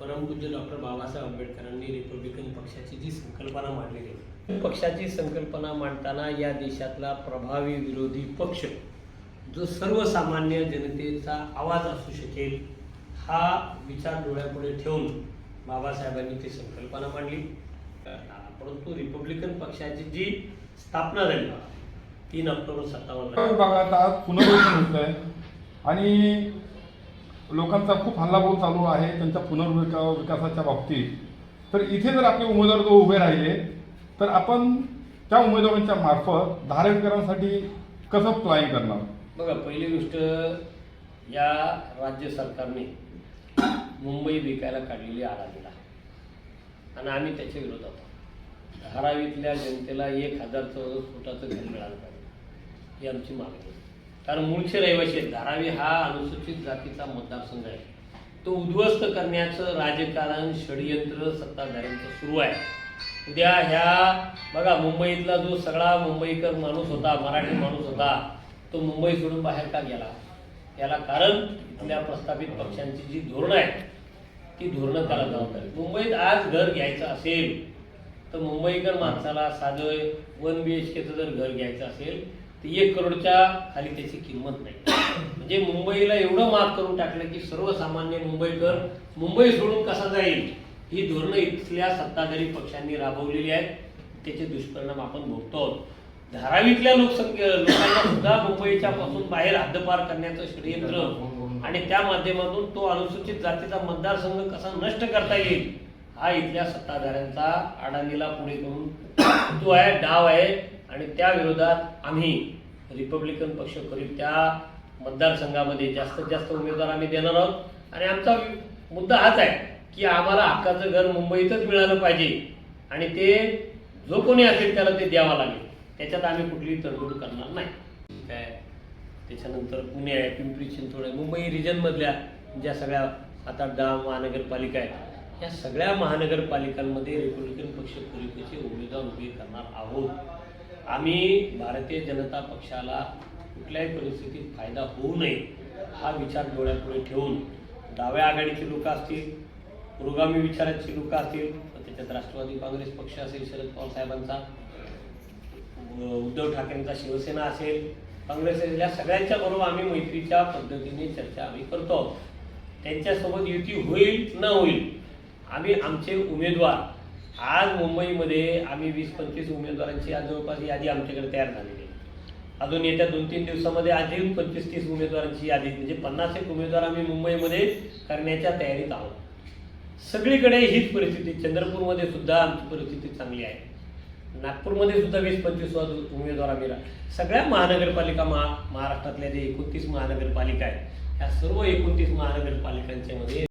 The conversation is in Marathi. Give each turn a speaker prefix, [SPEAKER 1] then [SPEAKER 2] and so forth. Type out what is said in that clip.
[SPEAKER 1] परमपूज्य डॉक्टर बाबासाहेब आंबेडकरांनी रिपब्लिकन पक्षाची जी संकल्पना मांडलेली आहे, पक्षाची संकल्पना मांडताना या देशातला प्रभावी विरोधी पक्ष जो सर्वसामान्य जनतेचा आवाज असू शकेल हा विचार डोळ्यापुढे ठेवून बाबासाहेबांनी ती संकल्पना मांडली। परंतु रिपब्लिकन पक्षाची जी स्थापना झाली 3 ऑक्टोबर 57
[SPEAKER 2] भागात आज पुनर्वसन होत आहे आणि लोकांचा खूप हल्लाबोल चालू आहे त्यांच्या पुनर्विकासाच्या बाबतीत। तर इथे जर आपले उमेदवार जो उभे राहिले तर आपण त्या उमेदवारांच्या मार्फत धारावीकरांसाठी कसं प्लॅन करणार?
[SPEAKER 1] बघा, पहिली गोष्ट, या राज्य सरकारने मुंबई विकायला काढलेली आळा दिला आणि आम्ही त्याच्या विरोधात आहोत। धारावीतल्या जनतेला 1000 चौरस फुटाचं घर मिळालं पाहिजे ही आमची मागणी आहे। कारण मूळचे रहिवासी आहेत। धारावी हा अनुसूचित जातीचा मतदारसंघ आहे, तो उद्ध्वस्त करण्याचं राजकारण षडयंत्र सत्ताधाऱ्यांचं सुरू आहे। उद्या ह्या बघा, मुंबईतला जो सगळा मुंबईकर माणूस होता, मराठी माणूस होता, तो मुंबई सोडून बाहेर का गेला? याला कारण इथल्या प्रस्थापित पक्षांची जी धोरणं आहेत ती धोरणं त्याला जबाबदारी। मुंबईत आज घर घ्यायचं असेल तर मुंबईकर माणसाला साधं 1 BHKचं जर घर घ्यायचं असेल तर 1 करोडच्या खाली त्याची किंमत नाही। म्हणजे मुंबईला एवढं माफ करून टाकलं की सर्वसामान्य मुंबईकर मुंबई सोडून कसा जाईल ही धोरणं इथल्या सत्ताधारी पक्षांनी राबवलेली आहेत। त्याचे दुष्परिणाम आपण भोगतो आहोत। धारावीतल्या लोकांना सुद्धा मुंबईच्या पासून बाहेर हद्दपार करण्याचं षडयंत्र आणि त्या माध्यमातून तो अनुसूचित जातीचा मतदारसंघ कसा नष्ट करता येईल हा इथल्या सत्ताधाऱ्यांचा आडाणीला पुढे करून तो आहे, डाव आहे। आणि त्या विरोधात आम्ही रिपब्लिकन पक्ष करीत त्या मतदारसंघामध्ये जास्तीत जास्त उमेदवार आम्ही देणार आहोत। आणि आमचा मुद्दा हाच आहे की आम्हाला हक्काचं घर मुंबईतच मिळालं पाहिजे आणि ते जो कोणी असेल त्याला ते द्यावं लागेल, त्याच्यात आम्ही कुठलीही तडजोड करणार नाही। काय त्याच्यानंतर पुणे आहे, पिंपरी चिंचवड आहे, मुंबई रिजनमधल्या ज्या सगळ्या 7-8-10 महानगरपालिका आहेत, या सगळ्या महानगरपालिकांमध्ये रिपब्लिकन पक्ष परिषदेचे उमेदवार उभे करणार आहोत। आम्ही भारतीय जनता पक्षाला कुठल्याही परिस्थितीत फायदा होऊ नये हा विचार डोळ्यापुढे ठेवून डाव्या आघाडीची लोक असतील, पुरोगामी विचाराची लोक असतील, त्याच्यात राष्ट्रवादी काँग्रेस पक्ष असेल, शरद पवार साहेबांचा, उद्धव ठाकरेंचा शिवसेना असेल, काँग्रेस असेल, या सगळ्यांच्या बरोबर आम्ही मैत्रीच्या पद्धतीने चर्चा आम्ही करतो आहोत। त्यांच्यासोबत युती होईल न होईल, आम्ही आमचे उमेदवार आज मुंबईमध्ये आम्ही 20-25 उमेदवारांची आज जवळपास यादी आमच्याकडे तयार झालेली आहे। अजून येत्या 2-3 दिवसामध्ये अजून 25-30 उमेदवारांची यादी म्हणजे 50 उमेदवार आम्ही मुंबईमध्ये करण्याच्या तयारीत आहोत। सगळीकडे हीच परिस्थिती, चंद्रपूरमध्ये सुद्धा आमची परिस्थिती चांगली आहे, नागपूरमध्ये सुद्धा 20-25 उमेदवार आम्ही सगळ्या महानगरपालिका महाराष्ट्रातल्या जे 29 महानगरपालिका आहेत, ह्या सर्व 29 महानगरपालिकांच्या मध्ये